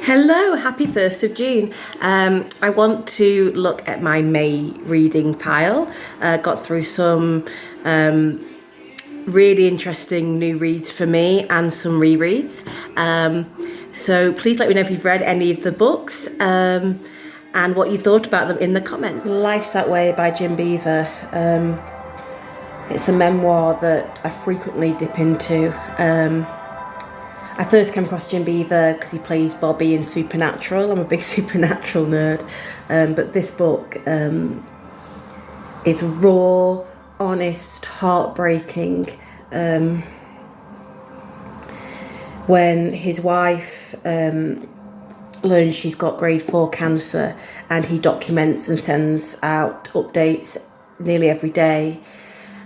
Hello, happy 1st of June. I want to look at my May reading pile. Got through some really interesting new reads for me and some rereads. So please let me know if you've read any of the books and what you thought about them in the comments. Life's That Way by Jim Beaver. It's a memoir that I frequently dip into. I first came across Jim Beaver because he plays Bobby in Supernatural. I'm a big Supernatural nerd. But this book is raw, honest, heartbreaking. When his wife learns she's got grade 4 cancer, and he documents and sends out updates nearly every day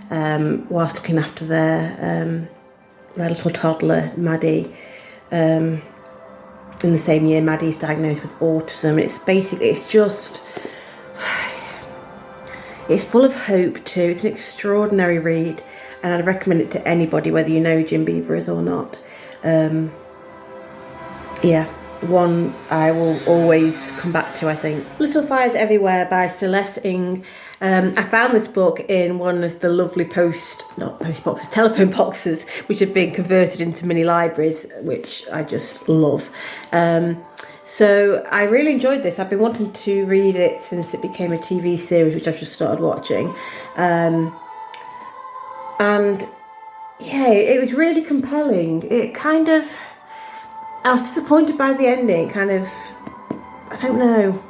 whilst looking after their little toddler, Maddie. In the same year, Maddie's diagnosed with autism. It's full of hope too. It's an extraordinary read, and I'd recommend it to anybody, whether you know who Jim Beaver is or not. One I will always come back to, I think. Little Fires Everywhere by Celeste Ng. I found this book in one of the lovely telephone boxes, which have been converted into mini libraries, which I just love. So I really enjoyed this. I've been wanting to read it since it became a TV series, which I've just started watching. And yeah, it was really compelling. I was disappointed by the ending, I don't know,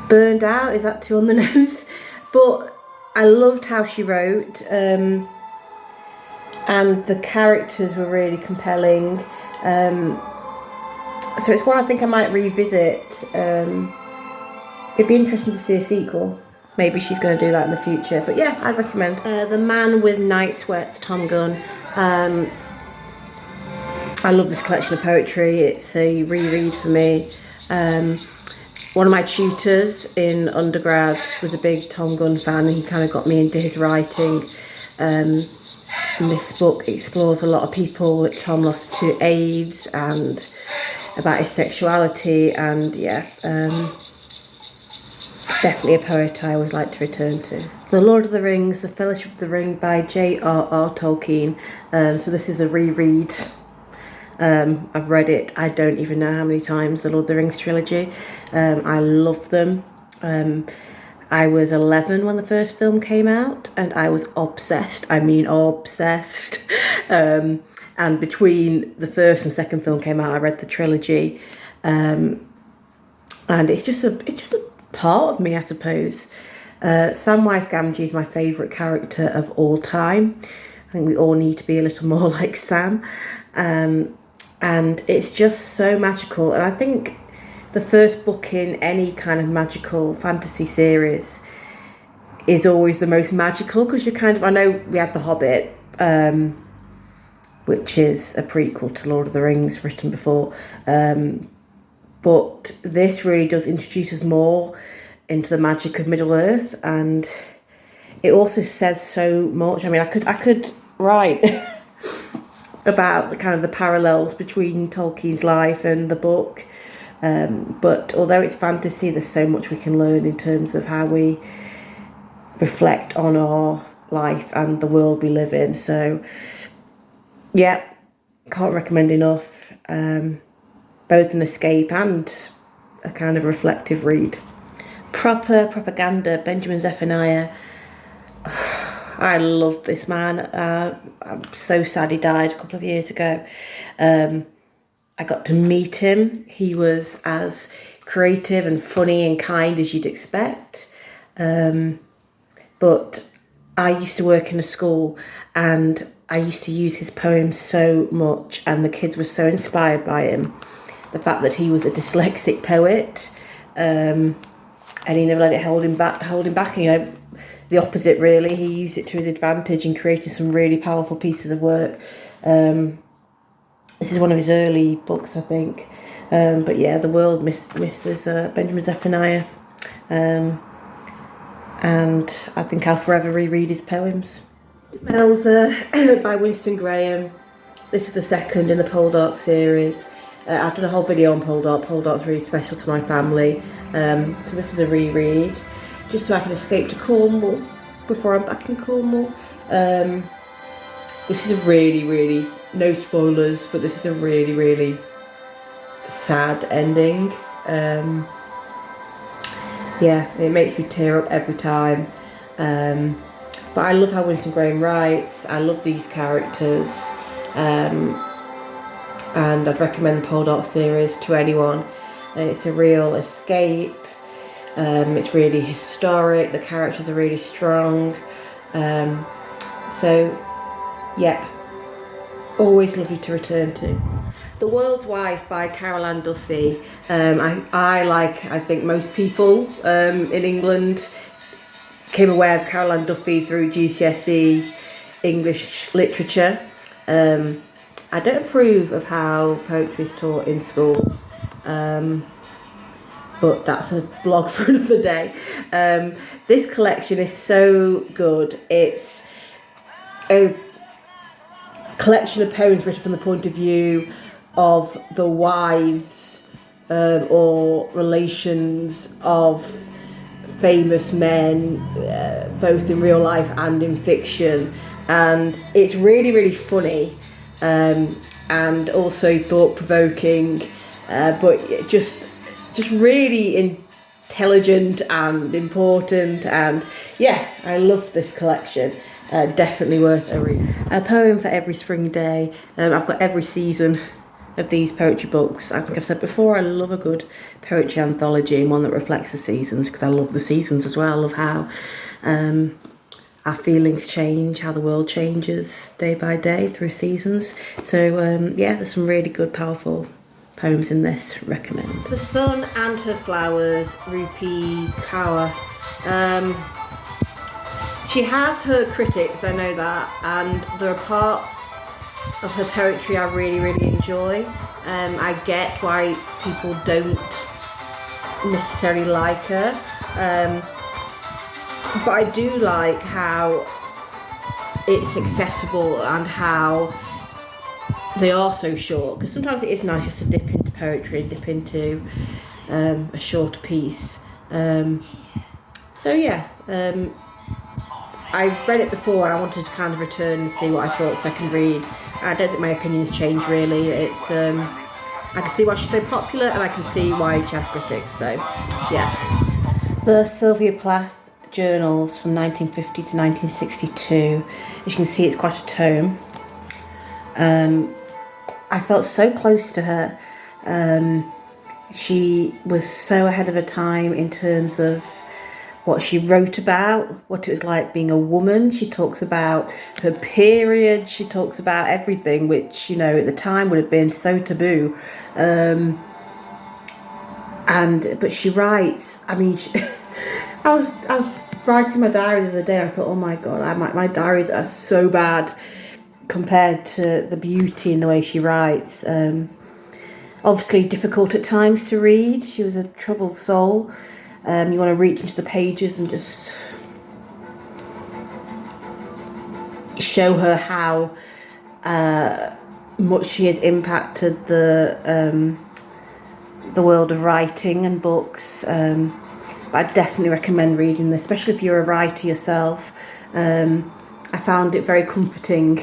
burned out, is that too on the nose? But I loved how she wrote, and the characters were really compelling. So it's one I think I might revisit. It'd be interesting to see a sequel. Maybe she's going to do that in the future. But yeah, I'd recommend. The Man with Night Sweats, Tom Gunn. I love this collection of poetry. It's a reread for me. One of my tutors in undergrad was a big Tom Gunn fan, and he kind of got me into his writing. And this book explores a lot of people that Tom lost to AIDS and about his sexuality, and definitely a poet I always like to return to. The Lord of the Rings, The Fellowship of the Ring by J.R.R. Tolkien. So this is a reread. I've read it, I don't even know how many times, the Lord of the Rings trilogy. I love them. I was 11 when the first film came out, and I was obsessed. I mean obsessed. And between the first and second film came out, I read the trilogy. And it's just a part of me, I suppose. Samwise Gamgee is my favourite character of all time. I think we all need to be a little more like Sam. And it's just so magical. And I think the first book in any kind of magical fantasy series is always the most magical, because I know we had The Hobbit, which is a prequel to Lord of the Rings, written before. But this really does introduce us more into the magic of Middle-earth, and it also says so much. I mean, I could write about the parallels between Tolkien's life and the book. But although it's fantasy, there's so much we can learn in terms of how we reflect on our life and the world we live in. So, yeah, can't recommend enough. Both an escape and a kind of reflective read. Proper Propaganda, Benjamin Zephaniah. I loved this man. I'm so sad he died a couple of years ago. I got to meet him. He was as creative and funny and kind as you'd expect. But I used to work in a school, and I used to use his poems so much, and the kids were so inspired by him. The fact that he was a dyslexic poet, and he never let it hold him back. The opposite, really. He used it to his advantage and created some really powerful pieces of work. This is one of his early books, I think. But yeah, the world misses Benjamin Zephaniah. And I think I'll forever reread his poems. Elsa by Winston Graham. This is the second in the Poldark series. I've done a whole video on Poldark. Poldark's really special to my family. So this is a reread, just so I can escape to Cornwall before I'm back in Cornwall. This is a really, no spoilers, but this is a really sad ending. Yeah, it makes me tear up every time. But I love how Winston Graham writes. I love these characters. And I'd recommend the Poldark series to anyone. It's a real escape. It's really historic. The characters are really strong. So, yep, always lovely to return to. The World's Wife by Carol Ann Duffy. I think most people in England became aware of Carol Ann Duffy through GCSE English literature. I don't approve of how poetry is taught in schools, but that's a blog for another day. This collection is so good. It's a collection of poems written from the point of view of the wives or relations of famous men, both in real life and in fiction, and it's really funny and also thought-provoking, but just really intelligent and important, and yeah, I love this collection. Definitely worth a read. A poem for every spring day. I've got every season of these poetry books. I think I've said before, I love a good poetry anthology and one that reflects the seasons, because I love the seasons as well. I love how our feelings change, how the world changes day by day through seasons. So yeah, there's some really good, powerful poems in this. Recommend. The Sun and Her Flowers, Rupi Kaur. She has her critics, I know that, and there are parts of her poetry I really enjoy. I get why people don't necessarily like her, but I do like how it's accessible and how they are so short, because sometimes it is nice just to dip into poetry, dip into a short piece. So yeah, I read it before and I wanted to kind of return and see what I thought second read. I don't think my opinions change really. It's I can see why she's so popular, and I can see why she has critics, so yeah. The Sylvia Plath journals from 1950 to 1962. As you can see, it's quite a tome. I felt so close to her. She was so ahead of her time in terms of what she wrote about, what it was like being a woman. She talks about her period, she talks about everything, which, you know, at the time would have been so taboo. But she writes, I mean, I was writing my diary the other day, I thought, oh my God, my diaries are so bad compared to the beauty in the way she writes. Obviously difficult at times to read. She was a troubled soul. You want to reach into the pages and just show her how much she has impacted the world of writing and books. But I definitely recommend reading this, especially if you're a writer yourself. I found it very comforting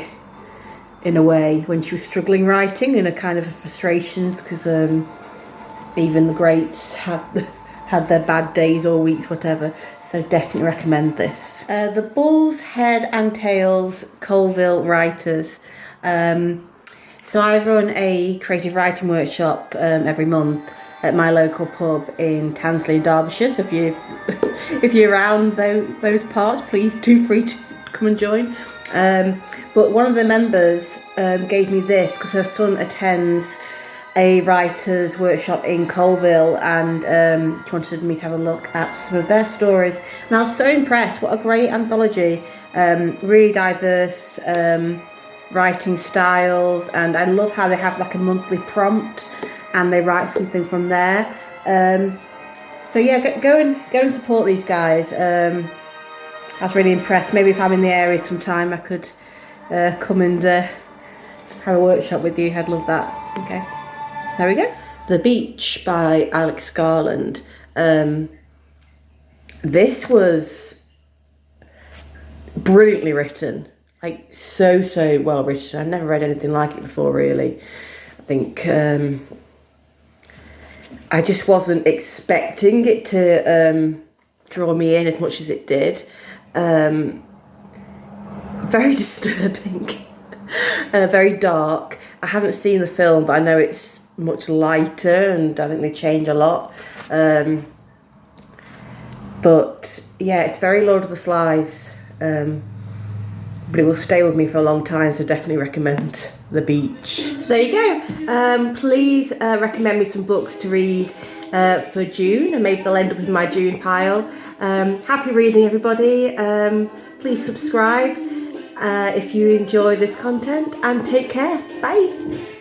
in a way when she was struggling writing, in a kind of frustrations, because even the greats had their bad days or weeks, whatever. So definitely recommend this. The Bulls, Head and Tails Colville Writers. So I run a creative writing workshop every month at my local pub in Tansley, Derbyshire. So if you're around those parts, please do free to come and join. But one of the members gave me this because her son attends a writer's workshop in Colville, and she wanted me to have a look at some of their stories, and I was so impressed. What a great anthology. Really diverse writing styles, and I love how they have like a monthly prompt and they write something from there. So yeah, go and support these guys. I was really impressed. Maybe if I'm in the area sometime I could come and have a workshop with you. I'd love that. Okay. There we go. The Beach by Alex Garland. This was brilliantly written, like so well written. I've never read anything like it before, really. I think I just wasn't expecting it to draw me in as much as it did. Very disturbing, very dark. I haven't seen the film, but I know it's much lighter, and I think they change a lot. But yeah, it's very Lord of the Flies, but it will stay with me for a long time, so definitely recommend The Beach. So there you go. Please recommend me some books to read for June, and maybe they'll end up in my June pile. Happy reading, everybody. Please subscribe if you enjoy this content, and take care. Bye.